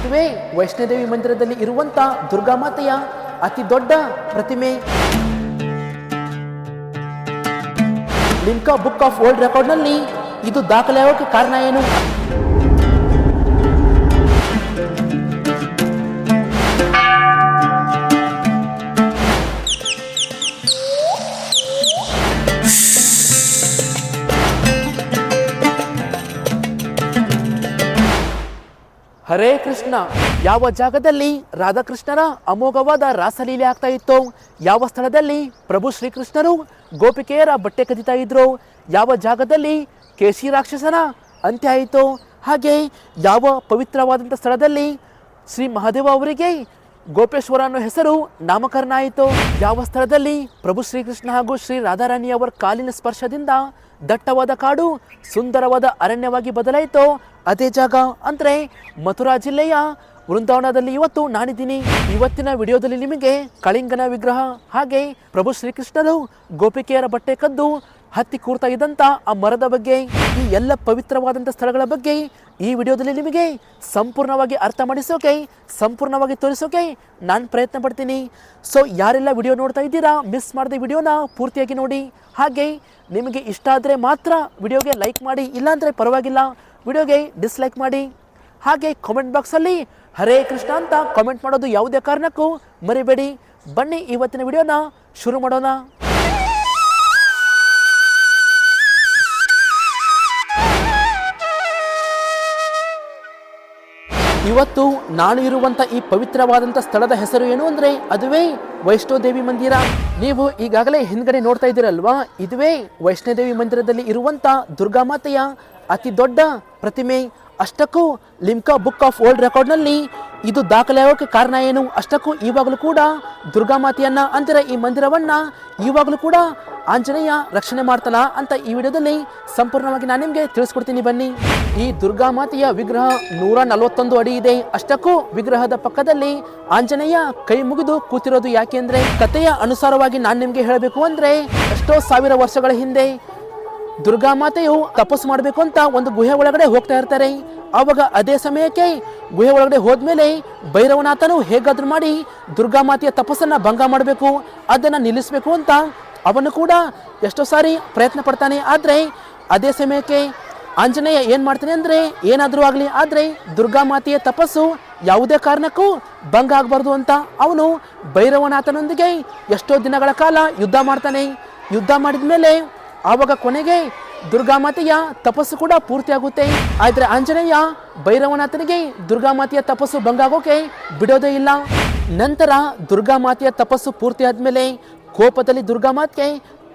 ಇದುವೇ ವೈಷ್ಣೋದೇವಿ ಮಂದಿರದಲ್ಲಿ ಇರುವಂತ ದುರ್ಗಾಮಾತೆಯ ಅತಿ ದೊಡ್ಡ ಪ್ರತಿಮೆ. ಲಿಮ್ಕಾ ಬುಕ್ ಆಫ್ ವರ್ಲ್ಡ್ ರೆಕಾರ್ಡ್ನಲ್ಲಿ ಇದು ದಾಖಲಾಗೋಕೆ ಕಾರಣ ಏನು? ಹರೇ ಕೃಷ್ಣ. ಯಾವ ಜಾಗದಲ್ಲಿ ರಾಧಾಕೃಷ್ಣರ ಅಮೋಘವಾದ ರಾಸಲೀಲೆ ಆಗ್ತಾ ಇತ್ತು, ಯಾವ ಸ್ಥಳದಲ್ಲಿ ಪ್ರಭು ಶ್ರೀಕೃಷ್ಣರು ಗೋಪಿಕೆಯರ ಬಟ್ಟೆ ಕದಿತಾ ಇದ್ರು, ಯಾವ ಜಾಗದಲ್ಲಿ ಕೇಶಿ ರಾಕ್ಷಸನ ಅಂತ್ಯ ಆಯಿತು, ಹಾಗೆ ಯಾವ ಪವಿತ್ರವಾದಂಥ ಸ್ಥಳದಲ್ಲಿ ಶ್ರೀ ಮಹಾದೇವ ಅವರಿಗೆ ಗೋಪೇಶ್ವರ ಅನ್ನೋ ಹೆಸರು ನಾಮಕರಣ ಆಯಿತು, ಯಾವ ಸ್ಥಳದಲ್ಲಿ ಪ್ರಭು ಶ್ರೀಕೃಷ್ಣ ಹಾಗೂ ಶ್ರೀ ರಾಧಾರಾಣಿಯವರ ಕಾಲಿನ ಸ್ಪರ್ಶದಿಂದ ದಟ್ಟವಾದ ಕಾಡು ಸುಂದರವಾದ ಅರಣ್ಯವಾಗಿ ಬದಲಾಯಿತು, ಅದೇ ಜಾಗ ಅಂದರೆ ಮಥುರಾ ಜಿಲ್ಲೆಯ ವೃಂದಾವನದಲ್ಲಿ ಇವತ್ತು ನಾನಿದ್ದೀನಿ. ಇವತ್ತಿನ ವಿಡಿಯೋದಲ್ಲಿ ನಿಮಗೆ ಕಳಿಂಗನ ವಿಗ್ರಹ ಹಾಗೆ ಪ್ರಭು ಶ್ರೀಕೃಷ್ಣರು ಗೋಪಿಕೆಯರ ಬಟ್ಟೆ ಕದ್ದು ಹತ್ತಿ ಕೂರ್ತಾ ಇದ್ದಂಥ ಆ ಮರದ ಬಗ್ಗೆ, ಈ ಎಲ್ಲ ಪವಿತ್ರವಾದಂಥ ಸ್ಥಳಗಳ ಬಗ್ಗೆ ಈ ವಿಡಿಯೋದಲ್ಲಿ ನಿಮಗೆ ಸಂಪೂರ್ಣವಾಗಿ ಅರ್ಥ ಮಾಡಿಸೋಕೆ, ಸಂಪೂರ್ಣವಾಗಿ ತೋರಿಸೋಕೆ ನಾನು ಪ್ರಯತ್ನ ಪಡ್ತೀನಿ. ಸೊ ಯಾರೆಲ್ಲ ವಿಡಿಯೋ ನೋಡ್ತಾ ಇದ್ದೀರಾ, ಮಿಸ್ ಮಾಡದೆ ವಿಡಿಯೋನ ಪೂರ್ತಿಯಾಗಿ ನೋಡಿ. ಹಾಗೆ ನಿಮಗೆ ಇಷ್ಟ ಆದರೆ ಮಾತ್ರ ವಿಡಿಯೋಗೆ ಲೈಕ್ ಮಾಡಿ, ಇಲ್ಲಾಂದರೆ ಪರವಾಗಿಲ್ಲ ವಿಡಿಯೋಗೆ ಡಿಸ್ಲೈಕ್ ಮಾಡಿ. ಹಾಗೆ ಕಾಮೆಂಟ್ ಬಾಕ್ಸಲ್ಲಿ ಹರೇ ಕೃಷ್ಣ ಅಂತ ಕಾಮೆಂಟ್ ಮಾಡೋದು ಯಾವುದೇ ಕಾರಣಕ್ಕೂ ಮರಿಬೇಡಿ. ಬನ್ನಿ ಇವತ್ತಿನ ವಿಡಿಯೋನ ಶುರು ಮಾಡೋಣ. ಇವತ್ತು ನಾನು ಇರುವಂಥ ಈ ಪವಿತ್ರವಾದಂಥ ಸ್ಥಳದ ಹೆಸರು ಏನು ಅಂದರೆ ಅದುವೇ ವೈಷ್ಣೋದೇವಿ ಮಂದಿರ. ನೀವು ಈಗಾಗಲೇ ಹಿಂದ್ಗಡೆ ನೋಡ್ತಾ ಇದ್ದೀರಲ್ವಾ, ಇದುವೇ ವೈಷ್ಣೋದೇವಿ ಮಂದಿರದಲ್ಲಿ ಇರುವಂಥ ದುರ್ಗಾಮಾತೆಯ ಅತಿ ದೊಡ್ಡ ಪ್ರತಿಮೆ. ಅಷ್ಟಕ್ಕೂ ಲಿಮ್ಕಾ ಬುಕ್ ಆಫ್ ವರ್ಲ್ಡ್ ರೆಕಾರ್ಡ್ನಲ್ಲಿ ಇದು ದಾಖಲಾಗೋಕೆ ಕಾರಣ ಏನು? ಅಷ್ಟಕ್ಕೂ ಇವಾಗಲೂ ಕೂಡ ದುರ್ಗಾಮಾತೆಯನ್ನ ಅಂದರೆ ಈ ಮಂದಿರವನ್ನ ಇವಾಗಲೂ ಕೂಡ ಆಂಜನೇಯ ರಕ್ಷಣೆ ಮಾಡ್ತಾನ ಅಂತ ಈ ವಿಡಿಯೋದಲ್ಲಿ ಸಂಪೂರ್ಣವಾಗಿ ನಾನು ನಿಮಗೆ ತಿಳಿಸ್ಕೊಡ್ತೀನಿ. ಬನ್ನಿ. ಈ ದುರ್ಗಾಮಾತೆಯ ವಿಗ್ರಹ 141 ಅಡಿ ಇದೆ. ಅಷ್ಟಕ್ಕೂ ವಿಗ್ರಹದ ಪಕ್ಕದಲ್ಲಿ ಆಂಜನೇಯ ಕೈ ಮುಗಿದು ಕೂತಿರೋದು ಯಾಕೆ ಅಂದ್ರೆ, ಕಥೆಯ ಅನುಸಾರವಾಗಿ ನಾನು ನಿಮ್ಗೆ ಹೇಳಬೇಕು ಅಂದ್ರೆ, ಎಷ್ಟೋ ಸಾವಿರ ವರ್ಷಗಳ ಹಿಂದೆ ದುರ್ಗಾಮಾತೆಯು ತಪಸ್ಸು ಮಾಡಬೇಕು ಅಂತ ಒಂದು ಗುಹೆ ಒಳಗಡೆ ಹೋಗ್ತಾ ಇರ್ತಾರೆ. ಆವಾಗ ಅದೇ ಸಮಯಕ್ಕೆ ಗುಹೆ ಒಳಗಡೆ ಹೋದ್ಮೇಲೆ ಭೈರವನಾಥನು ಹೇಗಾದ್ರೂ ಮಾಡಿ ದುರ್ಗಾಮಾತೆಯ ತಪಸ್ಸನ್ನ ಭಂಗ ಮಾಡಬೇಕು, ಅದನ್ನ ನಿಲ್ಲಿಸಬೇಕು ಅಂತ ಅವನು ಕೂಡ ಎಷ್ಟೋ ಸಾರಿ ಪ್ರಯತ್ನ ಪಡ್ತಾನೆ. ಆದ್ರೆ ಅದೇ ಸಮಯಕ್ಕೆ ಆಂಜನೇಯ ಏನ್ ಮಾಡ್ತಾನೆ ಅಂದ್ರೆ, ಏನಾದ್ರೂ ಆಗ್ಲಿ ಆದ್ರೆ ದುರ್ಗಾಮಾತೆಯ ತಪಸ್ಸು ಯಾವುದೇ ಕಾರಣಕ್ಕೂ ಭಂಗ ಆಗಬಾರ್ದು ಅಂತ ಅವನು ಭೈರವನಾಥನೊಂದಿಗೆ ಎಷ್ಟೋ ದಿನಗಳ ಕಾಲ ಯುದ್ಧ ಮಾಡ್ತಾನೆ. ಯುದ್ಧ ಮಾಡಿದ್ಮೇಲೆ ಆವಾಗ ಕೊನೆಗೆ ದುರ್ಗಾಮಾತೆಯ ತಪಸ್ಸು ಕೂಡ ಪೂರ್ತಿ ಆಗುತ್ತೆ. ಆದ್ರೆ ಆಂಜನೇಯ ಭೈರವನಾಥನಿಗೆ ದುರ್ಗಾಮಾತೆಯ ತಪಸ್ಸು ಭಂಗ ಆಗೋಕೆ ಬಿಡೋದೇ ಇಲ್ಲ. ನಂತರ ದುರ್ಗಾಮಾತೆಯ ತಪಸ್ಸು ಪೂರ್ತಿ ಆದ್ಮೇಲೆ ಕೋಪದಲ್ಲಿ ದುರ್ಗಾಮಾತೆ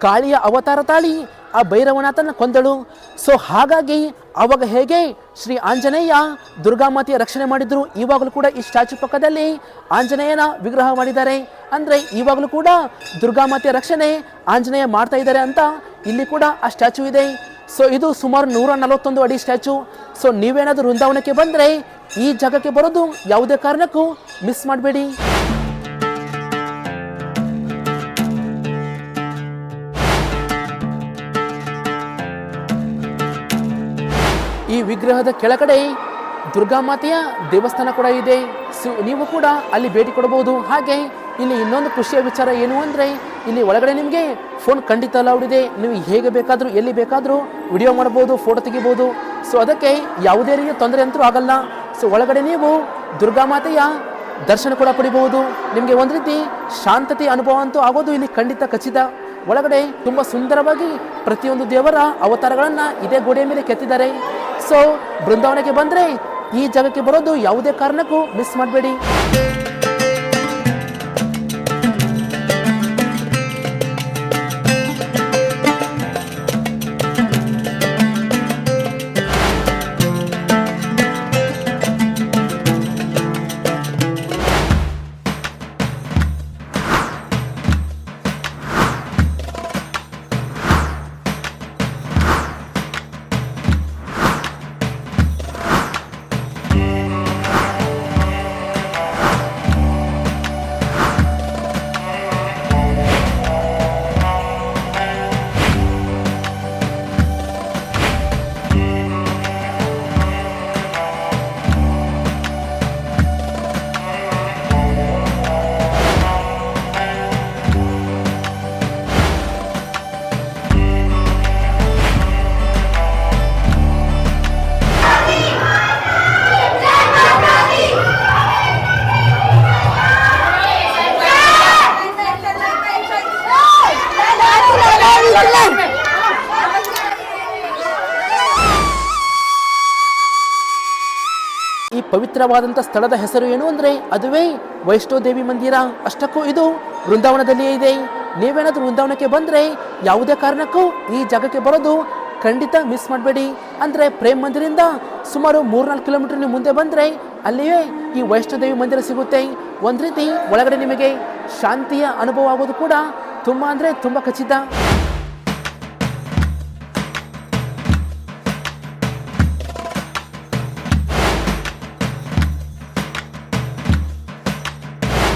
ಕಾಳಿಯ ಅವತಾರ ತಾಳಿ ಆ ಭೈರವನಾಥನ ಕೊಂದಳು. ಸೊ ಹಾಗಾಗಿ ಅವಾಗ ಹೇಗೆ ಶ್ರೀ ಆಂಜನೇಯ ದುರ್ಗಾಮಾತೆಯ ರಕ್ಷಣೆ ಮಾಡಿದ್ರು, ಇವಾಗಲೂ ಕೂಡ ಈ ಸ್ಟ್ಯಾಚು ಪಕ್ಕದಲ್ಲಿ ಆಂಜನೇಯನ ವಿಗ್ರಹ ಮಾಡಿದ್ದಾರೆ. ಅಂದ್ರೆ ಇವಾಗಲೂ ಕೂಡ ದುರ್ಗಾಮಾತೆಯ ರಕ್ಷಣೆ ಆಂಜನೇಯ ಮಾಡ್ತಾ ಇದ್ದಾರೆ ಅಂತ ಇಲ್ಲಿ ಕೂಡ ಆ ಸ್ಟ್ಯಾಚು ಇದೆ. ಸೊ ಇದು ಸುಮಾರು 141 ಅಡಿ ಸ್ಟ್ಯಾಚು. ಸೊ ನೀವೇನಾದ್ರೂ ವೃಂದಾವನಕ್ಕೆ ಬಂದ್ರೆ ಈ ಜಾಗಕ್ಕೆ ಬರೋದು ಯಾವುದೇ ಕಾರಣಕ್ಕೂ ಮಿಸ್ ಮಾಡಬೇಡಿ. ಈ ವಿಗ್ರಹದ ಕೆಳಗಡೆ ದುರ್ಗಾಮಾತೆಯ ದೇವಸ್ಥಾನ ಕೂಡ ಇದೆ. ನೀವು ಕೂಡ ಅಲ್ಲಿ ಭೇಟಿ ಕೊಡಬಹುದು. ಹಾಗೆ ಇಲ್ಲಿ ಇನ್ನೊಂದು ಖುಷಿಯ ವಿಚಾರ ಏನು ಅಂದರೆ, ಇಲ್ಲಿ ಒಳಗಡೆ ನಿಮಗೆ ಫೋನ್ ಖಂಡಿತ ಅಲೌಡ್ ಇದೆ. ನೀವು ಹೇಗೆ ಬೇಕಾದರೂ ಎಲ್ಲಿ ಬೇಕಾದರೂ ವಿಡಿಯೋ ಮಾಡ್ಬೋದು, ಫೋಟೋ ತೆಗಿಬೋದು. ಸೊ ಅದಕ್ಕೆ ಯಾವುದೇ ರೀತಿಯ ತೊಂದರೆ ಅಂತೂ ಆಗಲ್ಲ. ಸೊ ಒಳಗಡೆ ನೀವು ದುರ್ಗಾಮಾತೆಯ ದರ್ಶನ ಕೂಡ ಪಡಿಬಹುದು. ನಿಮಗೆ ಒಂದು ರೀತಿ ಶಾಂತತೆ ಅನುಭವ ಅಂತೂ ಆಗೋದು ಇಲ್ಲಿ ಖಂಡಿತ ಖಚಿತ. ಒಳಗಡೆ ತುಂಬ ಸುಂದರವಾಗಿ ಪ್ರತಿಯೊಂದು ದೇವರ ಅವತಾರಗಳನ್ನು ಇದೇ ಗೋಡೆಯ ಮೇಲೆ ಕೆತ್ತಿದ್ದಾರೆ. ಸೊ ಬೃಂದಾವನಕ್ಕೆ ಬಂದರೆ ಈ ಜಾಗಕ್ಕೆ ಬರೋದು ಯಾವುದೇ ಕಾರಣಕ್ಕೂ ಮಿಸ್ ಮಾಡಬೇಡಿ. ಪವಿತ್ರವಾದಂಥ ಸ್ಥಳದ ಹೆಸರು ಏನು ಅಂದರೆ ಅದುವೇ ವೈಷ್ಣೋ ದೇವಿ ಮಂದಿರ. ಅಷ್ಟಕ್ಕೂ ಇದು ವೃಂದಾವನದಲ್ಲಿಯೇ ಇದೆ. ನೀವೇನಾದರೂ ವೃಂದಾವನಕ್ಕೆ ಬಂದರೆ ಯಾವುದೇ ಕಾರಣಕ್ಕೂ ಈ ಜಾಗಕ್ಕೆ ಬರೋದು ಖಂಡಿತ ಮಿಸ್ ಮಾಡಬೇಡಿ. ಅಂದರೆ ಪ್ರೇಮ್ ಮಂದಿರಿಂದ ಸುಮಾರು 3-4 ಕಿಲೋಮೀಟರ್ ನೀವು ಮುಂದೆ ಬಂದರೆ ಅಲ್ಲಿಯೇ ಈ ವೈಷ್ಣೋದೇವಿ ಮಂದಿರ ಸಿಗುತ್ತೆ. ಒಂದು ರೀತಿ ಒಳಗಡೆ ನಿಮಗೆ ಶಾಂತಿಯ ಅನುಭವ ಆಗೋದು ಕೂಡ ತುಂಬ ಅಂದರೆ ತುಂಬ ಖಚಿತ.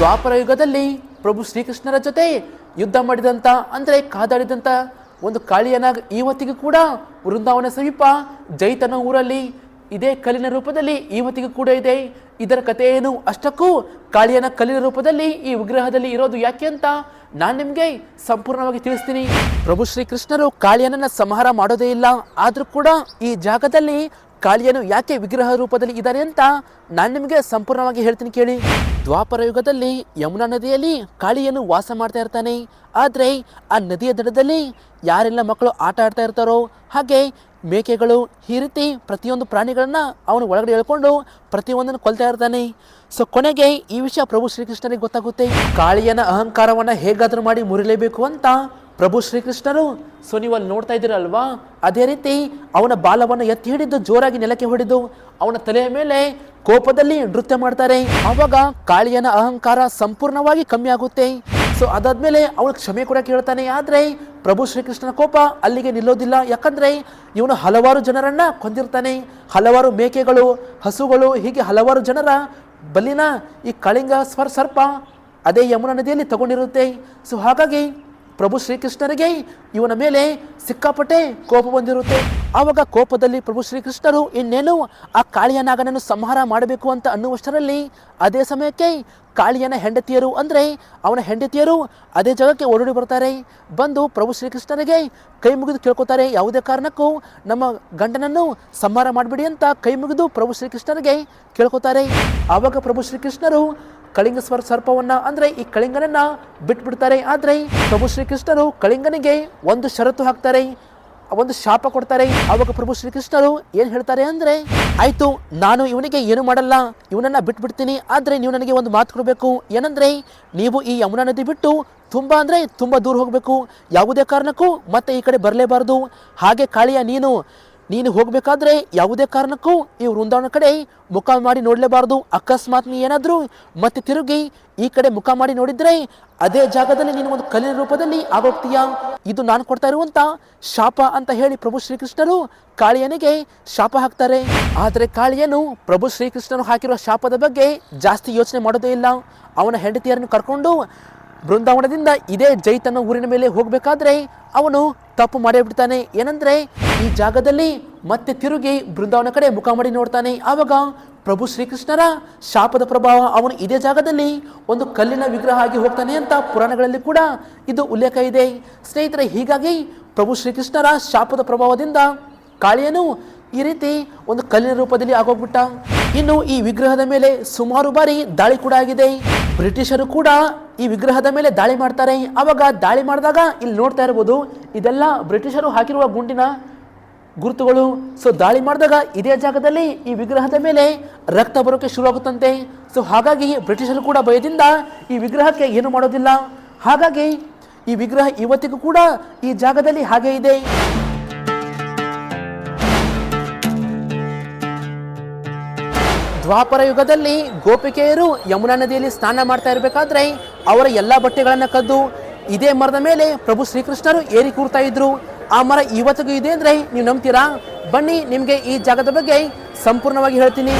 ದ್ವಾಪರ ಯುಗದಲ್ಲಿ ಪ್ರಭು ಶ್ರೀಕೃಷ್ಣರ ಜೊತೆ ಯುದ್ಧ ಮಾಡಿದಂಥ ಅಂದರೆ ಕಾದಾಡಿದಂಥ ಒಂದು ಕಾಳಿಯನಾಗ ಇವತ್ತಿಗೂ ಕೂಡ ವೃಂದಾವನ ಸಮೀಪ ಜೈತನ ಊರಲ್ಲಿ ಇದೇ ಕಲ್ಲಿನ ರೂಪದಲ್ಲಿ ಇವತ್ತಿಗೂ ಕೂಡ ಇದೆ. ಇದರ ಕಥೆ ಏನು, ಅಷ್ಟಕ್ಕೂ ಕಾಳಿಯನ ಕಲ್ಲಿನ ರೂಪದಲ್ಲಿ ಈ ವಿಗ್ರಹದಲ್ಲಿ ಇರೋದು ಯಾಕೆ ಅಂತ ನಾನು ನಿಮಗೆ ಸಂಪೂರ್ಣವಾಗಿ ತಿಳಿಸ್ತೀನಿ. ಪ್ರಭು ಶ್ರೀಕೃಷ್ಣರು ಕಾಳಿಯನನ್ನ ಸಂಹಾರ ಮಾಡೋದೇ ಇಲ್ಲ, ಆದರೂ ಕೂಡ ಈ ಜಾಗದಲ್ಲಿ ಕಾಳಿಯನು ಯಾಕೆ ವಿಗ್ರಹ ರೂಪದಲ್ಲಿ ಇದ್ದಾನೆ ಅಂತ ನಾನು ನಿಮಗೆ ಸಂಪೂರ್ಣವಾಗಿ ಹೇಳ್ತೀನಿ ಕೇಳಿ. ದ್ವಾಪರ ಯುಗದಲ್ಲಿ ಯಮುನಾ ನದಿಯಲ್ಲಿ ಕಾಳಿಯನು ವಾಸ ಮಾಡ್ತಾ ಇರ್ತಾನೆ. ಆದರೆ ಆ ನದಿಯ ದಡದಲ್ಲಿ ಯಾರೆಲ್ಲ ಮಕ್ಕಳು ಆಟ ಆಡ್ತಾ ಇರ್ತಾರೋ ಹಾಗೆ ಮೇಕೆಗಳು ಈ ರೀತಿ ಪ್ರತಿಯೊಂದು ಪ್ರಾಣಿಗಳನ್ನ ಅವನು ಒಳಗಡೆ ಎಳ್ಕೊಂಡು ಪ್ರತಿಯೊಂದನ್ನು ಕೊಲ್ತಾ ಇರ್ತಾನೆ. ಸೊ ಕೊನೆಗೆ ಈ ವಿಷಯ ಪ್ರಭು ಶ್ರೀಕೃಷ್ಣನಿಗೆ ಗೊತ್ತಾಗುತ್ತೆ. ಕಾಳಿಯನ ಅಹಂಕಾರವನ್ನ ಹೇಗಾದ್ರೂ ಮಾಡಿ ಮುರಿಲೇಬೇಕು ಅಂತ ಪ್ರಭು ಶ್ರೀಕೃಷ್ಣರು. ಸೊ ನೀವು ಅಲ್ಲಿ ನೋಡ್ತಾ ಇದ್ದೀರಲ್ವಾ, ಅದೇ ರೀತಿ ಅವನ ಬಾಲವನ್ನು ಎತ್ತಿ ಹಿಡಿದು ಜೋರಾಗಿ ನೆಲಕ್ಕೆ ಹೊಡೆದು ಅವನ ತಲೆಯ ಮೇಲೆ ಕೋಪದಲ್ಲಿ ನೃತ್ಯ ಮಾಡ್ತಾರೆ. ಆವಾಗ ಕಾಳಿಯನ ಅಹಂಕಾರ ಸಂಪೂರ್ಣವಾಗಿ ಕಮ್ಮಿ ಆಗುತ್ತೆ. ಸೊ ಅದಾದ್ಮೇಲೆ ಅವನು ಕ್ಷಮೆ ಕೂಡ ಕೇಳ್ತಾನೆ. ಆದರೆ ಪ್ರಭು ಶ್ರೀಕೃಷ್ಣನ ಕೋಪ ಅಲ್ಲಿಗೆ ನಿಲ್ಲೋದಿಲ್ಲ. ಯಾಕಂದ್ರೆ ಇವನು ಹಲವಾರು ಜನರನ್ನ ಕೊಂದಿರ್ತಾನೆ. ಹಲವಾರು ಮೇಕೆಗಳು, ಹಸುಗಳು, ಹೀಗೆ ಹಲವಾರು ಜನರ ಬಲಿನ ಈ ಕಳಿಂಗ ಸರ್ಪ ಅದೇ ಯಮುನಾ ನದಿಯಲ್ಲಿ ತಗೊಂಡಿರುತ್ತೆ. ಸೊ ಹಾಗಾಗಿ ಪ್ರಭು ಶ್ರೀಕೃಷ್ಣರಿಗೆ ಇವನ ಮೇಲೆ ಸಿಕ್ಕಾಪಟ್ಟೆ ಕೋಪ ಬಂದಿರುತ್ತೆ. ಆವಾಗ ಕೋಪದಲ್ಲಿ ಪ್ರಭು ಶ್ರೀಕೃಷ್ಣರು ಇನ್ನೇನು ಆ ಕಾಳಿಯ ನಾಗನನ್ನು ಸಂಹಾರ ಮಾಡಬೇಕು ಅಂತ ಅನ್ನುವಷ್ಟರಲ್ಲಿ ಅದೇ ಸಮಯಕ್ಕೆ ಕಾಳಿಯನ ಹೆಂಡತಿಯರು ಅಂದರೆ ಅವನ ಹೆಂಡತಿಯರು ಅದೇ ಜಾಗಕ್ಕೆ ಓಡೋಡಿ ಬರ್ತಾರೆ. ಬಂದು ಪ್ರಭು ಶ್ರೀಕೃಷ್ಣರಿಗೆ ಕೈ ಮುಗಿದು ಕೇಳ್ಕೊತಾರೆ, ಯಾವುದೇ ಕಾರಣಕ್ಕೂ ನಮ್ಮ ಗಂಡನನ್ನು ಸಂಹಾರ ಮಾಡಿಬಿಡಿ ಅಂತ ಕೈ ಮುಗಿದು ಪ್ರಭು ಶ್ರೀಕೃಷ್ಣರಿಗೆ ಕೇಳ್ಕೊತಾರೆ. ಆವಾಗ ಪ್ರಭು ಶ್ರೀಕೃಷ್ಣರು ಕಳಿಂಗ ಸರ್ಪವನ್ನ ಅಂದರೆ ಈ ಕಳಿಂಗನನ್ನ ಬಿಟ್ಬಿಡ್ತಾರೆ. ಆದರೆ ಪ್ರಭು ಶ್ರೀಕೃಷ್ಣರು ಕಳಿಂಗನಿಗೆ ಒಂದು ಷರತ್ತು ಹಾಕ್ತಾರೆ, ಒಂದು ಶಾಪ ಕೊಡ್ತಾರೆ. ಆವಾಗ ಪ್ರಭು ಶ್ರೀಕೃಷ್ಣರು ಏನು ಹೇಳ್ತಾರೆ ಅಂದರೆ, ಆಯಿತು ನಾನು ಇವನಿಗೆ ಏನು ಮಾಡಲ್ಲ, ಇವನನ್ನು ಬಿಟ್ಬಿಡ್ತೀನಿ, ಆದರೆ ನೀವು ನನಗೆ ಒಂದು ಮಾತು ಕೊಡಬೇಕು. ಏನಂದರೆ ನೀವು ಈ ಯಮುನಾ ನದಿ ಬಿಟ್ಟು ತುಂಬ ಅಂದರೆ ತುಂಬ ದೂರ ಹೋಗಬೇಕು, ಯಾವುದೇ ಕಾರಣಕ್ಕೂ ಮತ್ತೆ ಈ ಕಡೆ ಬರಲೇಬಾರ್ದು. ಹಾಗೆ ಕಾಳಿಯ ನೀನು ಹೋಗಬೇಕಾದ್ರೆ ಯಾವುದೇ ಕಾರಣಕ್ಕೂ ಈ ವೃಂದಾವನ ಕಡೆ ಮುಖ ಮಾಡಿ ನೋಡಲೇಬಾರ್ದು. ಅಕಸ್ಮಾತ್ ನೀ ಏನಾದರೂ ಮತ್ತೆ ತಿರುಗಿ ಈ ಕಡೆ ಮುಖ ಮಾಡಿ ನೋಡಿದ್ರೆ ಅದೇ ಜಾಗದಲ್ಲಿ ನೀನು ಒಂದು ಕಲ್ಲಿನ ರೂಪದಲ್ಲಿ ಆಗೋಗ್ತೀಯ. ಇದು ನಾನು ಕೊಡ್ತಾ ಇರುವಂತ ಶಾಪ ಅಂತ ಹೇಳಿ ಪ್ರಭು ಶ್ರೀಕೃಷ್ಣರು ಕಾಳಿಯನಿಗೆ ಶಾಪ ಹಾಕ್ತಾರೆ. ಆದರೆ ಕಾಳಿಯನು ಪ್ರಭು ಶ್ರೀಕೃಷ್ಣನು ಹಾಕಿರುವ ಶಾಪದ ಬಗ್ಗೆ ಜಾಸ್ತಿ ಯೋಚನೆ ಮಾಡೋದೇ ಇಲ್ಲ. ಅವನ ಹೆಂಡತಿಯರನ್ನು ಕರ್ಕೊಂಡು ಬೃಂದಾವನದಿಂದ ಇದೇ ಜೈತನ ಊರಿನ ಮೇಲೆ ಹೋಗಬೇಕಾದ್ರೆ ಅವನು ತಪ್ಪು ಮಾಡೇ ಬಿಡ್ತಾನೆ. ಏನಂದ್ರೆ ಈ ಜಾಗದಲ್ಲಿ ಮತ್ತೆ ತಿರುಗಿ ಬೃಂದಾವನ ಕಡೆ ಮುಖ ಮಾಡಿ ನೋಡ್ತಾನೆ. ಆವಾಗ ಪ್ರಭು ಶ್ರೀಕೃಷ್ಣರ ಶಾಪದ ಪ್ರಭಾವ ಅವನು ಇದೇ ಜಾಗದಲ್ಲಿ ಒಂದು ಕಲ್ಲಿನ ವಿಗ್ರಹ ಆಗಿ ಹೋಗ್ತಾನೆ ಅಂತ ಪುರಾಣಗಳಲ್ಲಿ ಕೂಡ ಇದು ಉಲ್ಲೇಖ ಇದೆ. ಸ್ನೇಹಿತರೆ, ಹೀಗಾಗಿ ಪ್ರಭು ಶ್ರೀಕೃಷ್ಣರ ಶಾಪದ ಪ್ರಭಾವದಿಂದ ಕಾಳಿಯನು ಈ ರೀತಿ ಒಂದು ಕಲ್ಲಿನ ರೂಪದಲ್ಲಿ ಆಗೋಗ್ಬಿಟ್ಟ. ಇನ್ನು ಈ ವಿಗ್ರಹದ ಮೇಲೆ ಸುಮಾರು ಬಾರಿ ದಾಳಿ ಕೂಡ ಆಗಿದೆ. ಬ್ರಿಟಿಷರು ಕೂಡ ಈ ವಿಗ್ರಹದ ಮೇಲೆ ದಾಳಿ ಮಾಡ್ತಾರೆ. ಆವಾಗ ದಾಳಿ ಮಾಡಿದಾಗ ಇಲ್ಲಿ ನೋಡ್ತಾ ಇರ್ಬೋದು, ಇದೆಲ್ಲ ಬ್ರಿಟಿಷರು ಹಾಕಿರುವ ಗುಂಡಿನ ಗುರುತುಗಳು. ಸೊ ದಾಳಿ ಮಾಡಿದಾಗ ಇದೇ ಜಾಗದಲ್ಲಿ ಈ ವಿಗ್ರಹದ ಮೇಲೆ ರಕ್ತ ಬರೋಕೆ ಶುರುವಾಗುತ್ತಂತೆ. ಸೊ ಹಾಗಾಗಿ ಬ್ರಿಟಿಷರು ಕೂಡ ಭಯದಿಂದ ಈ ವಿಗ್ರಹಕ್ಕೆ ಏನು ಮಾಡೋದಿಲ್ಲ. ಹಾಗಾಗಿ ಈ ವಿಗ್ರಹ ಇವತ್ತಿಗೂ ಕೂಡ ಈ ಜಾಗದಲ್ಲಿ ಹಾಗೆ ಇದೆ. ದ್ವಾಪರ ಯುಗದಲ್ಲಿ ಗೋಪಿಕೆಯರು ಯಮುನಾ ನದಿಯಲ್ಲಿ ಸ್ನಾನ ಮಾಡ್ತಾ ಇರಬೇಕಾದ್ರೆ ಅವರ ಎಲ್ಲ ಬಟ್ಟೆಗಳನ್ನು ಕದ್ದು ಇದೇ ಮರದ ಮೇಲೆ ಪ್ರಭು ಶ್ರೀಕೃಷ್ಣರು ಏರಿ ಕೂರ್ತಾ ಇದ್ರು. ಆ ಮರ ಇವತ್ತಿಗೂ ಇದೆ ಅಂದರೆ ನೀವು ನಂಬ್ತೀರಾ? ಬನ್ನಿ ನಿಮಗೆ ಈ ಜಾಗದ ಬಗ್ಗೆ ಸಂಪೂರ್ಣವಾಗಿ ಹೇಳ್ತೀನಿ.